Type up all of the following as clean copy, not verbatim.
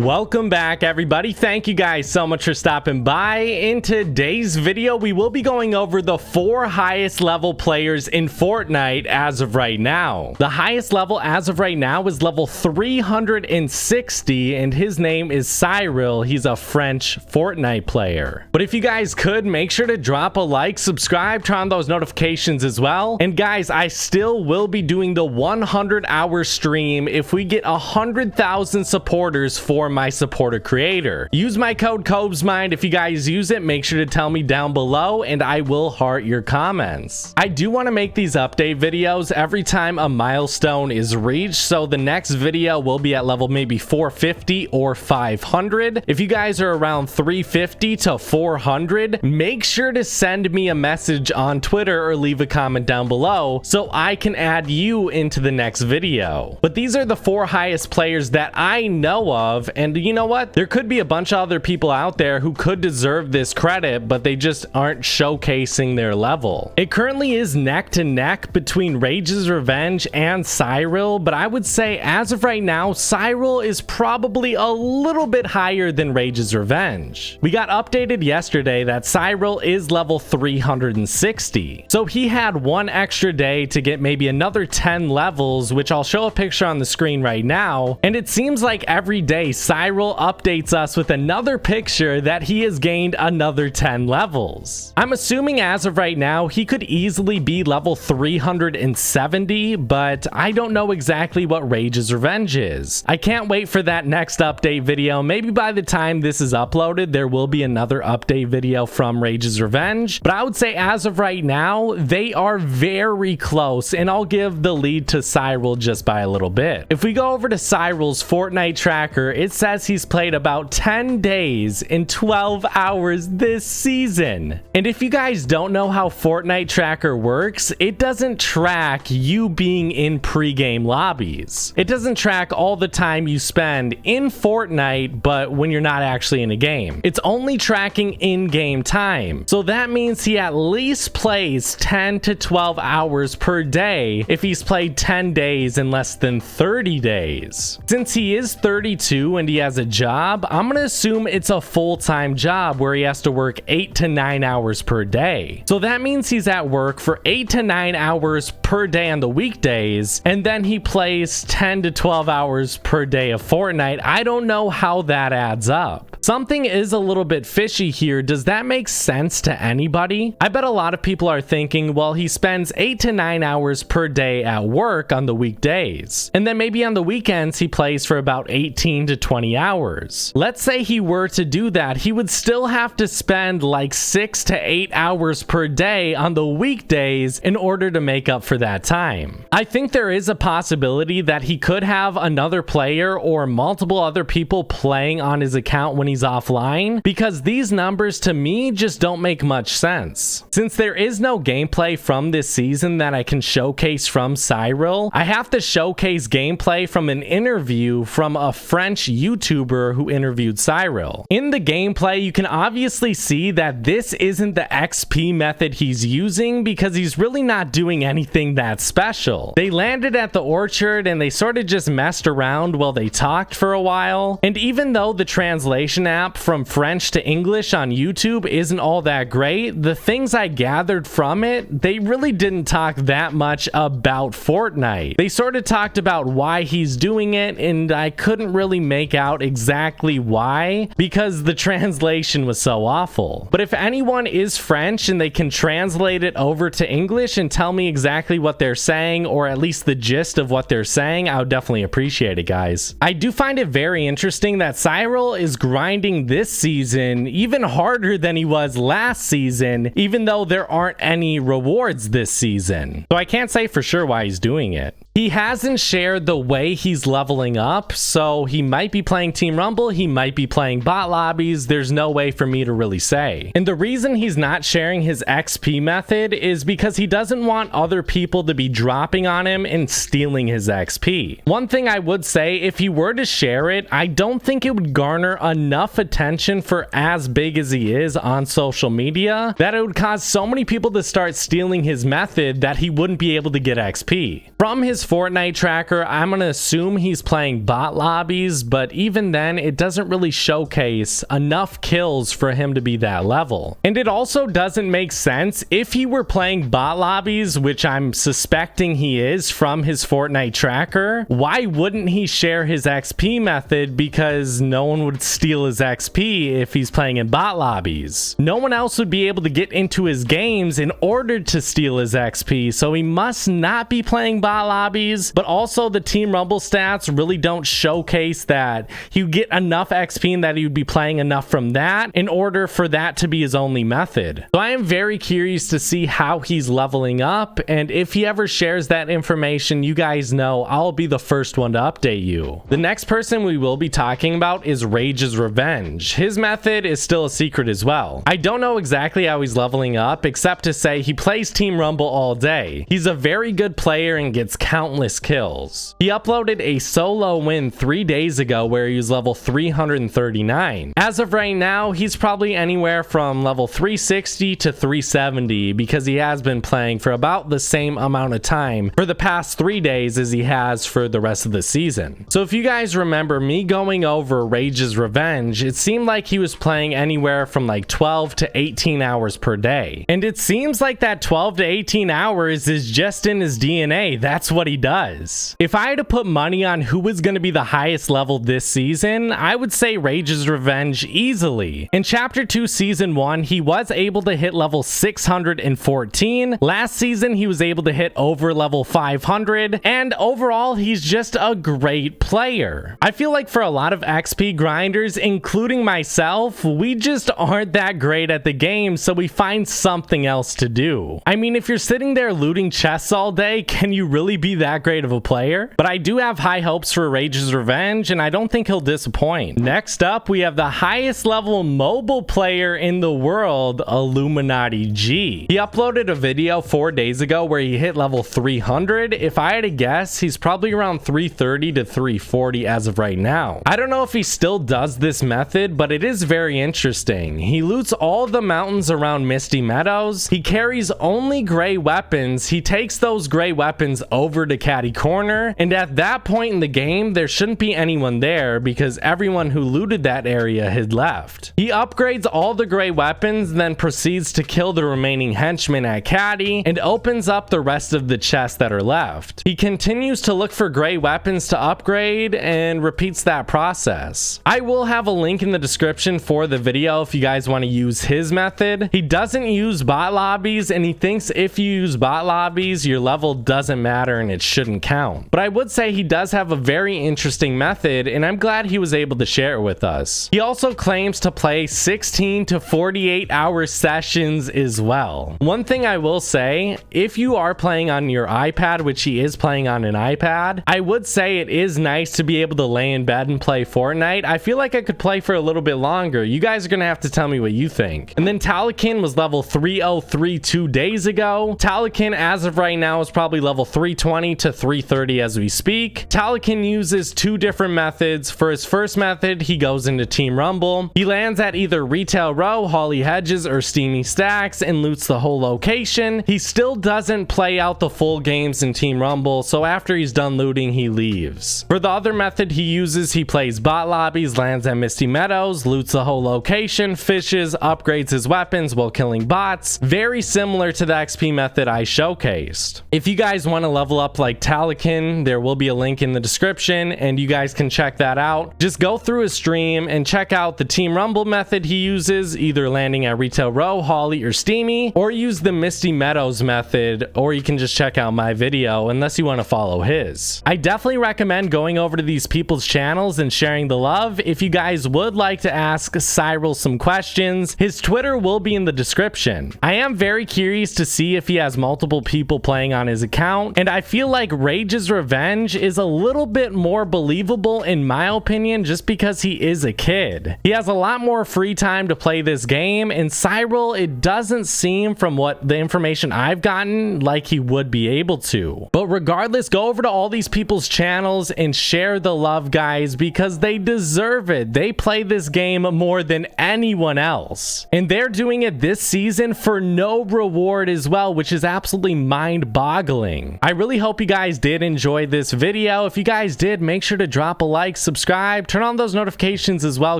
Welcome back, everybody. Thank you guys so much for stopping by. In today's video, we will be going over the 4 highest level players in Fortnite as of right now. The highest level as of right now is level 360, and his name is Cyril. He's a French Fortnite player. But if you guys could, make sure to drop a like, subscribe, turn on those notifications as well. And guys, I still will be doing the 100-hour stream if we get 100,000 supporters for my supporter creator. Use my code COBESMIND. If you guys use it, make sure to tell me down below and I will heart your comments. I do want to make these update videos every time a milestone is reached, so the next video will be at level maybe 450 or 500. If you guys are around 350 to 400, make sure to send me a message on Twitter or leave a comment down below so I can add you into the next video. But these are the 4 highest players that I know of, and you know what? There could be a bunch of other people out there who could deserve this credit, but they just aren't showcasing their level. It currently is neck to neck between Rage's Revenge and Cyril, but I would say as of right now, Cyril is probably a little bit higher than Rage's Revenge. We got updated yesterday that Cyril is level 360. So he had 1 extra day to get maybe another 10 levels, which I'll show a picture on the screen right now. And it seems like every day Cyril updates us with another picture that he has gained another 10 levels. I'm assuming as of right now, he could easily be level 370, but I don't know exactly what Rage's Revenge is. I can't wait for that next update video. Maybe by the time this is uploaded, there will be another update video from Rage's Revenge, but I would say as of right now, they are very close, and I'll give the lead to Cyril just by a little bit. If we go over to Cyril's Fortnite tracker, it says he's played about 10 days and 12 hours this season. And if you guys don't know how Fortnite tracker works, it doesn't track you being in pre-game lobbies. It doesn't track all the time you spend in Fortnite, but when you're not actually in a game. It's only tracking in-game time. So that means he at least plays 10 to 12 hours per day if he's played 10 days in less than 30 days. Since he is 32 and he has a job, I'm gonna assume it's a full-time job where he has to work 8 to 9 hours per day. So that means he's at work for 8 to 9 hours per day on the weekdays, and then he plays 10 to 12 hours per day of Fortnite. I don't know how that adds up. Something is a little bit fishy here. Does that make sense to anybody? I bet a lot of people are thinking, well, he spends 8 to 9 hours per day at work on the weekdays, and then maybe on the weekends he plays for about 18 to 20 hours. Let's say he were to do that, he would still have to spend like 6 to 8 hours per day on the weekdays in order to make up for that time. I think there is a possibility that he could have another player or multiple other people playing on his account when he's offline, because these numbers to me just don't make much sense. Since there is no gameplay from this season that I can showcase from Cyril, I have to showcase gameplay from an interview from a French YouTuber who interviewed Cyril. In the gameplay, you can obviously see that this isn't the XP method he's using because he's really not doing anything that special. They landed at the orchard and they sort of just messed around while they talked for a while. And even though the translation app from French to English on YouTube isn't all that great, the things I gathered from it, they really didn't talk that much about Fortnite. They sort of talked about why he's doing it, and I couldn't really make out exactly why because the translation was so awful. But if anyone is French and they can translate it over to English and tell me exactly what they're saying, or at least the gist of what they're saying, I would definitely appreciate it, guys. I do find it very interesting that Cyril is grinding this season even harder than he was last season, even though there aren't any rewards this season. So I can't say for sure why he's doing it. He hasn't shared the way he's leveling up, so he might be playing Team Rumble, he might be playing bot lobbies, there's no way for me to really say. And the reason he's not sharing his XP method is because he doesn't want other people to be dropping on him and stealing his XP. One thing I would say, if he were to share it, I don't think it would garner enough attention for as big as he is on social media that it would cause so many people to start stealing his method that he wouldn't be able to get XP. From his his Fortnite tracker, I'm gonna assume he's playing bot lobbies, but even then, it doesn't really showcase enough kills for him to be that level. And it also doesn't make sense if he were playing bot lobbies, which I'm suspecting he is from his Fortnite tracker. Why wouldn't he share his XP method? Because no one would steal his XP if he's playing in bot lobbies. No one else would be able to get into his games in order to steal his XP, so he must not be playing bot lobbies. But also the Team Rumble stats really don't showcase that he would get enough XP and that he would be playing enough from that in order for that to be his only method. So I am very curious to see how he's leveling up, and if he ever shares that information, you guys know I'll be the first one to update you. The next person we will be talking about is Rage's Revenge. His method is still a secret as well. I don't know exactly how he's leveling up, except to say he plays Team Rumble all day. He's a very good player and gets countless kills. He uploaded a solo win 3 days ago where he was level 339. As of right now, he's probably anywhere from level 360 to 370 because he has been playing for about the same amount of time for the past 3 days as he has for the rest of the season. So if you guys remember me going over Rage's Revenge, it seemed like he was playing anywhere from like 12 to 18 hours per day. And it seems like that 12 to 18 hours is just in his DNA. That's what he does. If I had to put money on who was going to be the highest level this season, I would say Rage's Revenge easily. In Chapter 2 Season 1, he was able to hit level 614. Last season, he was able to hit over level 500. And overall, he's just a great player. I feel like for a lot of XP grinders, including myself, we just aren't that great at the game, so we find something else to do. I mean, if you're sitting there looting chests all day, can you really be that great of a player? But I do have high hopes for Rage's Revenge, and I don't think he'll disappoint. Next up, we have the highest level mobile player in the world, Illuminati G. He uploaded a video 4 days ago where he hit level 300. If I had to guess, he's probably around 330 to 340 as of right now. I don't know if he still does this method, but it is very interesting. He loots all the mountains around Misty Meadows. He carries only gray weapons. He takes those gray weapons over to Catty Corner, and at that point in the game, there shouldn't be anyone there because everyone who looted that area had left. He upgrades all the gray weapons, then proceeds to kill the remaining henchmen at Catty and opens up the rest of the chests that are left. He continues to look for gray weapons to upgrade and repeats that process. I will have a link in the description for the video if you guys want to use his method. He doesn't use bot lobbies, and he thinks if you use bot lobbies, your level doesn't matter and it shouldn't count. But I would say he does have a very interesting method, and I'm glad he was able to share it with us. He also claims to play 16 to 48 hour sessions as well. One thing I will say, if you are playing on your iPad, which he is playing on an iPad, I would say it is nice to be able to lay in bed and play Fortnite. I feel like I could play for a little bit longer. You guys are gonna have to tell me what you think. And then Talikin was level 303 2 days ago. Talikin, as of right now, is probably level 320 to 330 as we speak. Talikin uses 2 different methods. For his first method, he goes into Team Rumble. He lands at either Retail Row, Holly Hedges, or Steamy Stacks and loots the whole location. He still doesn't play out the full games in Team Rumble, so after he's done looting, he leaves. For the other method he uses, he plays bot lobbies, lands at Misty Meadows, loots the whole location, fishes, upgrades his weapons while killing bots. Very similar to the XP method I showcased. If you guys want to level up like Talikin, there will be a link in the description and you guys can check that out. Just go through his stream and check out the Team Rumble method he uses, either landing at Retail Row, Holly, or Steamy, or use the Misty Meadows method, or you can just check out my video unless you want to follow his. I definitely recommend going over to these people's channels and sharing the love. If you guys would like to ask Cyril some questions, his Twitter will be in the description. I am very curious to see if he has multiple people playing on his account, and I feel like Rage's Revenge is a little bit more believable in my opinion just because he is a kid. He has a lot more free time to play this game, and Cyril, it doesn't seem from what the information I've gotten like he would be able to. But regardless, go over to all these people's channels and share the love, guys, because they deserve it. They play this game more than anyone else, and they're doing it this season for no reward as well, which is absolutely mind-boggling. I really hope hope you guys did enjoy this video. If you guys did, make sure to drop a like, subscribe, turn on those notifications as well,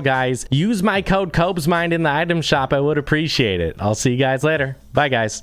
guys. Use my code COBESMIND in the item shop. I would appreciate it. I'll see you guys later. Bye, guys.